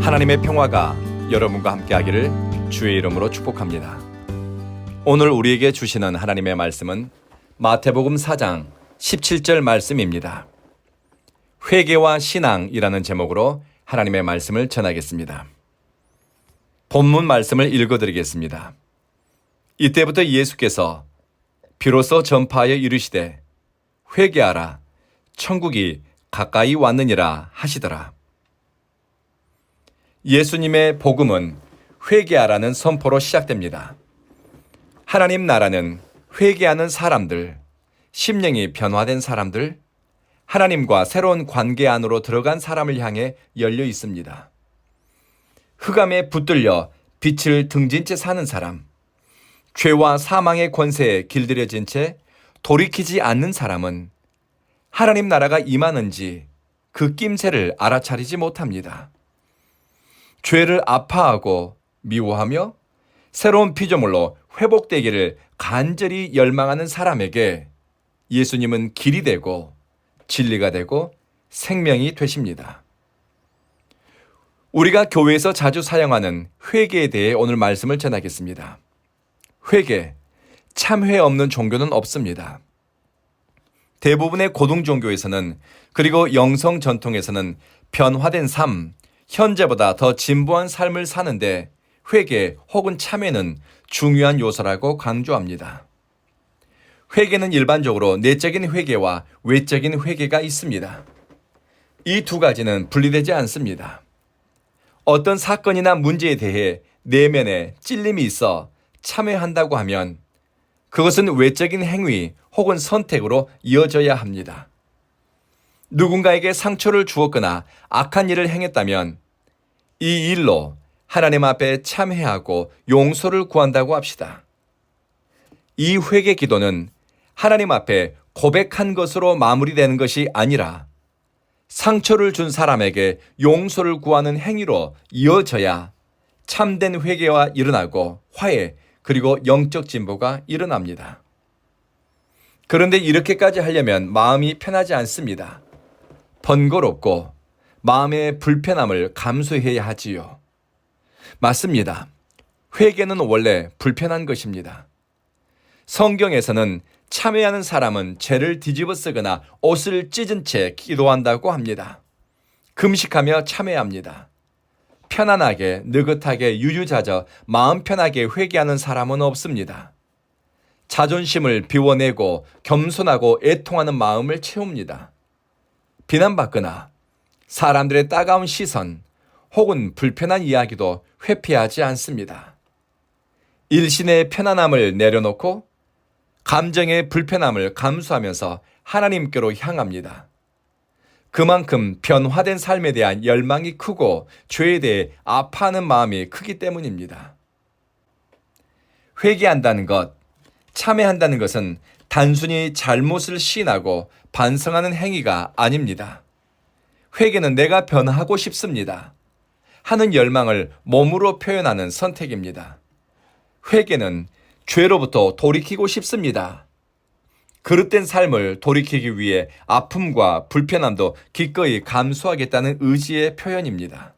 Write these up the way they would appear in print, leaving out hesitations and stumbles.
하나님의 평화가 여러분과 함께하기를 주의 이름으로 축복합니다. 오늘 우리에게 주시는 하나님의 말씀은 마태복음 4장 17절 말씀입니다. 회개와 신앙이라는 제목으로 하나님의 말씀을 전하겠습니다. 본문 말씀을 읽어드리겠습니다. 이때부터 예수께서 비로소 전파하여 이르시되 회개하라 천국이 가까이 왔느니라 하시더라. 예수님의 복음은 회개하라는 선포로 시작됩니다. 하나님 나라는 회개하는 사람들, 심령이 변화된 사람들, 하나님과 새로운 관계 안으로 들어간 사람을 향해 열려 있습니다. 흑암에 붙들려 빛을 등진 채 사는 사람, 죄와 사망의 권세에 길들여진 채 돌이키지 않는 사람은 하나님 나라가 임하는지 그 낌새를 알아차리지 못합니다. 죄를 아파하고 미워하며 새로운 피조물로 회복되기를 간절히 열망하는 사람에게 예수님은 길이 되고 진리가 되고 생명이 되십니다. 우리가 교회에서 자주 사용하는 회개에 대해 오늘 말씀을 전하겠습니다. 회개, 참회 없는 종교는 없습니다. 대부분의 고등 종교에서는 그리고 영성 전통에서는 변화된 삶, 현재보다 더 진보한 삶을 사는데 회개 혹은 참회는 중요한 요소라고 강조합니다. 회개는 일반적으로 내적인 회개와 외적인 회개가 있습니다. 이 두 가지는 분리되지 않습니다. 어떤 사건이나 문제에 대해 내면에 찔림이 있어 참회한다고 하면 그것은 외적인 행위 혹은 선택으로 이어져야 합니다. 누군가에게 상처를 주었거나 악한 일을 행했다면 이 일로 하나님 앞에 참회하고 용서를 구한다고 합시다. 이 회개 기도는 하나님 앞에 고백한 것으로 마무리되는 것이 아니라 상처를 준 사람에게 용서를 구하는 행위로 이어져야 참된 회개가 일어나고 화해 그리고 영적 진보가 일어납니다. 그런데 이렇게까지 하려면 마음이 편하지 않습니다. 번거롭고 마음의 불편함을 감수해야 하지요. 맞습니다. 회개는 원래 불편한 것입니다. 성경에서는 참회하는 사람은 죄를 뒤집어 쓰거나 옷을 찢은 채 기도한다고 합니다. 금식하며 참회합니다. 편안하게, 느긋하게, 유유자적, 마음 편하게 회개하는 사람은 없습니다. 자존심을 비워내고 겸손하고 애통하는 마음을 채웁니다. 비난받거나 사람들의 따가운 시선 혹은 불편한 이야기도 회피하지 않습니다. 일신의 편안함을 내려놓고 감정의 불편함을 감수하면서 하나님께로 향합니다. 그만큼 변화된 삶에 대한 열망이 크고 죄에 대해 아파하는 마음이 크기 때문입니다. 회개한다는 것, 참회한다는 것은 단순히 잘못을 시인하고 반성하는 행위가 아닙니다. 회개는 내가 변화하고 싶습니다 하는 열망을 몸으로 표현하는 선택입니다. 회개는 죄로부터 돌이키고 싶습니다. 그릇된 삶을 돌이키기 위해 아픔과 불편함도 기꺼이 감수하겠다는 의지의 표현입니다.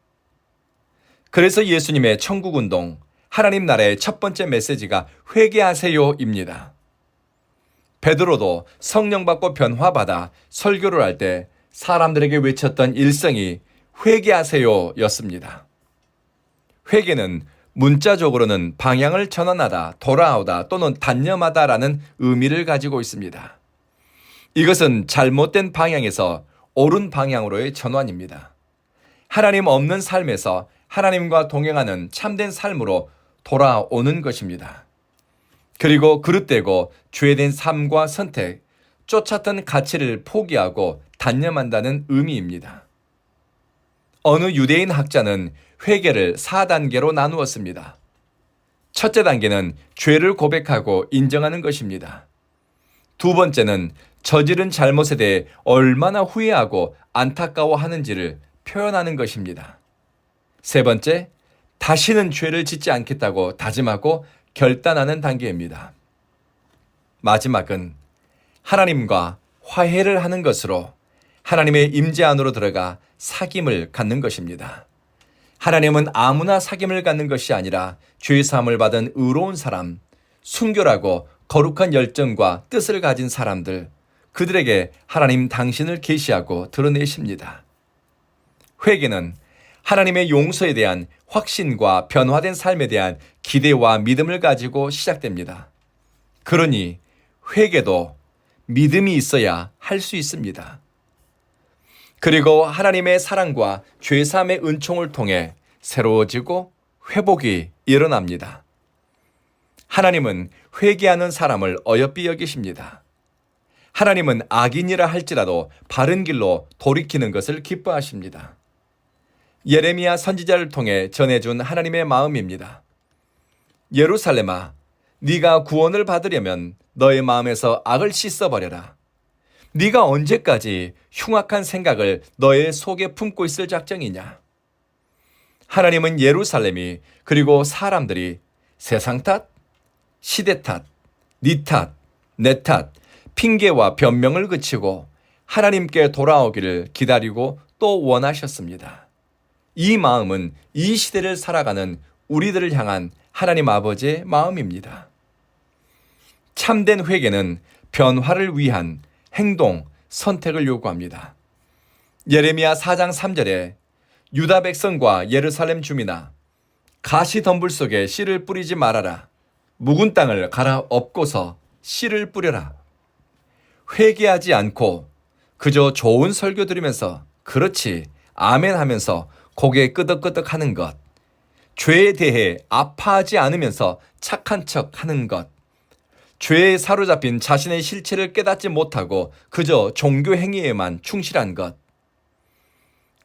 그래서 예수님의 천국운동, 하나님 나라의 첫 번째 메시지가 회개하세요입니다. 베드로도 성령 받고 변화받아 설교를 할 때 사람들에게 외쳤던 일성이 회개하세요였습니다. 회개는 문자적으로는 방향을 전환하다, 돌아오다 또는 단념하다라는 의미를 가지고 있습니다. 이것은 잘못된 방향에서 옳은 방향으로의 전환입니다. 하나님 없는 삶에서 하나님과 동행하는 참된 삶으로 돌아오는 것입니다. 그리고 그릇되고 죄된 삶과 선택, 쫓았던 가치를 포기하고 단념한다는 의미입니다. 어느 유대인 학자는 회개를 4단계로 나누었습니다. 첫째 단계는 죄를 고백하고 인정하는 것입니다. 두 번째는 저지른 잘못에 대해 얼마나 후회하고 안타까워하는지를 표현하는 것입니다. 세 번째, 다시는 죄를 짓지 않겠다고 다짐하고 결단하는 단계입니다. 마지막은 하나님과 화해를 하는 것으로 하나님의 임재 안으로 들어가 사귐을 갖는 것입니다. 하나님은 아무나 사귐을 갖는 것이 아니라 죄사함을 받은 의로운 사람, 순결하고 거룩한 열정과 뜻을 가진 사람들, 그들에게 하나님 당신을 계시하고 드러내십니다. 회개는 하나님의 용서에 대한 확신과 변화된 삶에 대한 기대와 믿음을 가지고 시작됩니다. 그러니 회개도 믿음이 있어야 할 수 있습니다. 그리고 하나님의 사랑과 죄사함의 은총을 통해 새로워지고 회복이 일어납니다. 하나님은 회개하는 사람을 어여삐 여기십니다. 하나님은 악인이라 할지라도 바른 길로 돌이키는 것을 기뻐하십니다. 예레미야 선지자를 통해 전해준 하나님의 마음입니다. 예루살렘아, 네가 구원을 받으려면 너의 마음에서 악을 씻어버려라. 네가 언제까지 흉악한 생각을 너의 속에 품고 있을 작정이냐? 하나님은 예루살렘이 그리고 사람들이 세상 탓, 시대 탓, 네 탓, 내 탓, 핑계와 변명을 그치고 하나님께 돌아오기를 기다리고 또 원하셨습니다. 이 마음은 이 시대를 살아가는 우리들을 향한 하나님 아버지의 마음입니다. 참된 회개는 변화를 위한 행동, 선택을 요구합니다. 예레미야 4장 3절에 유다 백성과 예루살렘 주민아, 가시 덤불 속에 씨를 뿌리지 말아라. 묵은 땅을 갈아엎고서 씨를 뿌려라. 회개하지 않고 그저 좋은 설교 들으면서 그렇지, 아멘 하면서 고개 끄덕끄덕 하는 것, 죄에 대해 아파하지 않으면서 착한 척 하는 것, 죄에 사로잡힌 자신의 실체를 깨닫지 못하고 그저 종교 행위에만 충실한 것,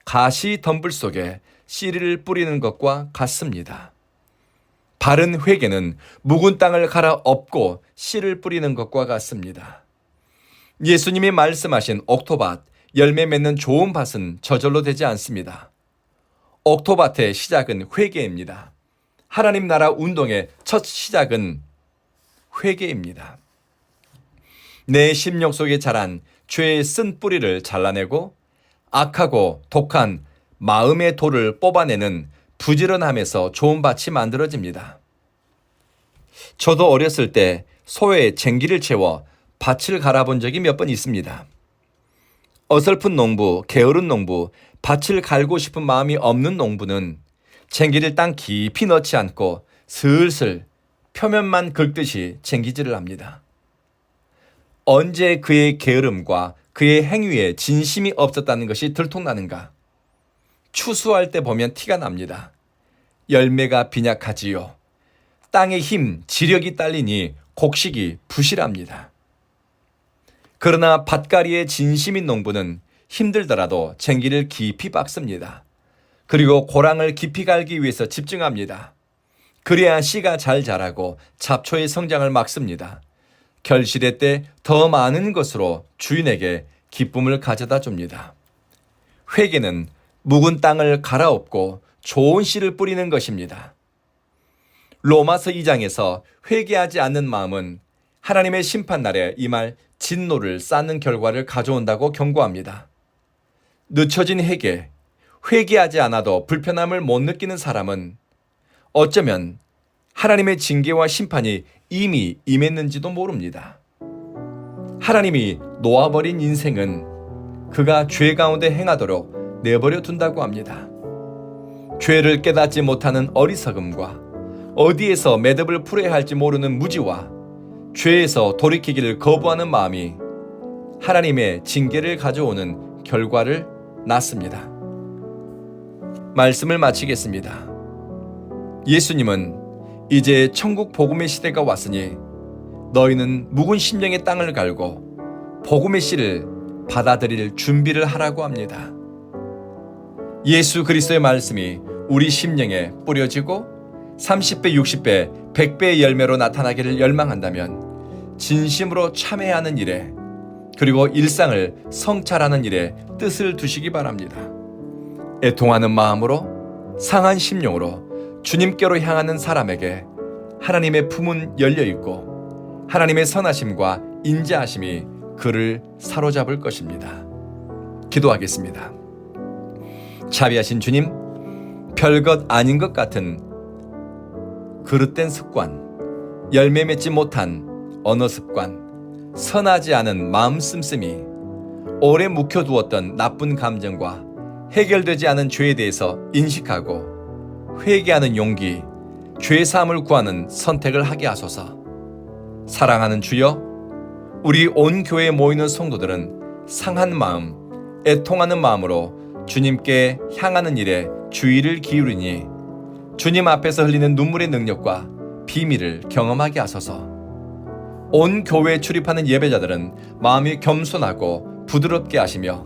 가시 덤불 속에 씨를 뿌리는 것과 같습니다. 바른 회개는 묵은 땅을 갈아엎고 씨를 뿌리는 것과 같습니다. 예수님이 말씀하신 옥토밭, 열매 맺는 좋은 밭은 저절로 되지 않습니다. 옥토밭의 시작은 회개입니다. 하나님 나라 운동의 첫 시작은 회개입니다. 내 심령 속에 자란 죄의 쓴 뿌리를 잘라내고 악하고 독한 마음의 돌을 뽑아내는 부지런함에서 좋은 밭이 만들어집니다. 저도 어렸을 때 소에 쟁기를 채워 밭을 갈아본 적이 몇 번 있습니다. 어설픈 농부, 게으른 농부, 밭을 갈고 싶은 마음이 없는 농부는 쟁기를 땅 깊이 넣지 않고 슬슬 표면만 긁듯이 쟁기질을 합니다. 언제 그의 게으름과 그의 행위에 진심이 없었다는 것이 들통나는가? 추수할 때 보면 티가 납니다. 열매가 빈약하지요. 땅의 힘, 지력이 딸리니 곡식이 부실합니다. 그러나 밭갈이에 진심인 농부는 힘들더라도 쟁기를 깊이 박습니다. 그리고 고랑을 깊이 갈기 위해서 집중합니다. 그래야 씨가 잘 자라고 잡초의 성장을 막습니다. 결실의 때 더 많은 것으로 주인에게 기쁨을 가져다 줍니다. 회개는 묵은 땅을 갈아엎고 좋은 씨를 뿌리는 것입니다. 로마서 2장에서 회개하지 않는 마음은 하나님의 심판날에 임할 진노를 쌓는 결과를 가져온다고 경고합니다. 늦춰진 회개하지 않아도 불편함을 못 느끼는 사람은 어쩌면 하나님의 징계와 심판이 이미 임했는지도 모릅니다. 하나님이 놓아버린 인생은 그가 죄 가운데 행하도록 내버려 둔다고 합니다. 죄를 깨닫지 못하는 어리석음과 어디에서 매듭을 풀어야 할지 모르는 무지와 죄에서 돌이키기를 거부하는 마음이 하나님의 징계를 가져오는 결과를 낳습니다. 말씀을 마치겠습니다. 예수님은 이제 천국 복음의 시대가 왔으니 너희는 묵은 심령의 땅을 갈고 복음의 씨를 받아들일 준비를 하라고 합니다. 예수 그리스도의 말씀이 우리 심령에 뿌려지고 30배, 60배, 100배의 열매로 나타나기를 열망한다면 진심으로 참회하는 일에 그리고 일상을 성찰하는 일에 뜻을 두시기 바랍니다. 애통하는 마음으로 상한 심령으로 주님께로 향하는 사람에게 하나님의 품은 열려있고 하나님의 선하심과 인자하심이 그를 사로잡을 것입니다. 기도하겠습니다. 자비하신 주님, 별것 아닌 것 같은 그릇된 습관, 열매 맺지 못한 언어 습관, 선하지 않은 마음 씀씀이, 오래 묵혀두었던 나쁜 감정과 해결되지 않은 죄에 대해서 인식하고 회개하는 용기, 죄사함을 구하는 선택을 하게 하소서. 사랑하는 주여, 우리 온 교회에 모이는 성도들은 상한 마음, 애통하는 마음으로 주님께 향하는 일에 주의를 기울이니 주님 앞에서 흘리는 눈물의 능력과 비밀을 경험하게 하소서. 온 교회에 출입하는 예배자들은 마음이 겸손하고 부드럽게 하시며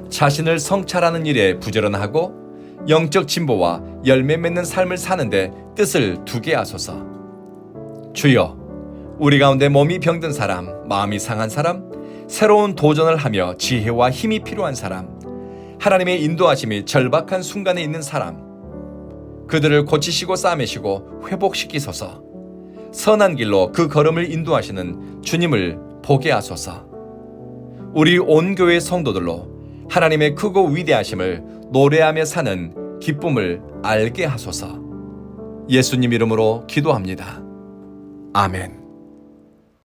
자신을 성찰하는 일에 부지런하고 영적 진보와 열매 맺는 삶을 사는데 뜻을 두게 하소서. 주여, 우리 가운데 몸이 병든 사람, 마음이 상한 사람, 새로운 도전을 하며 지혜와 힘이 필요한 사람, 하나님의 인도하심이 절박한 순간에 있는 사람, 그들을 고치시고 싸매시고 회복시키소서. 선한 길로 그 걸음을 인도하시는 주님을 보게 하소서. 우리 온 교회 성도들로 하나님의 크고 위대하심을 노래하며 사는 기쁨을 알게 하소서. 예수님 이름으로 기도합니다. 아멘.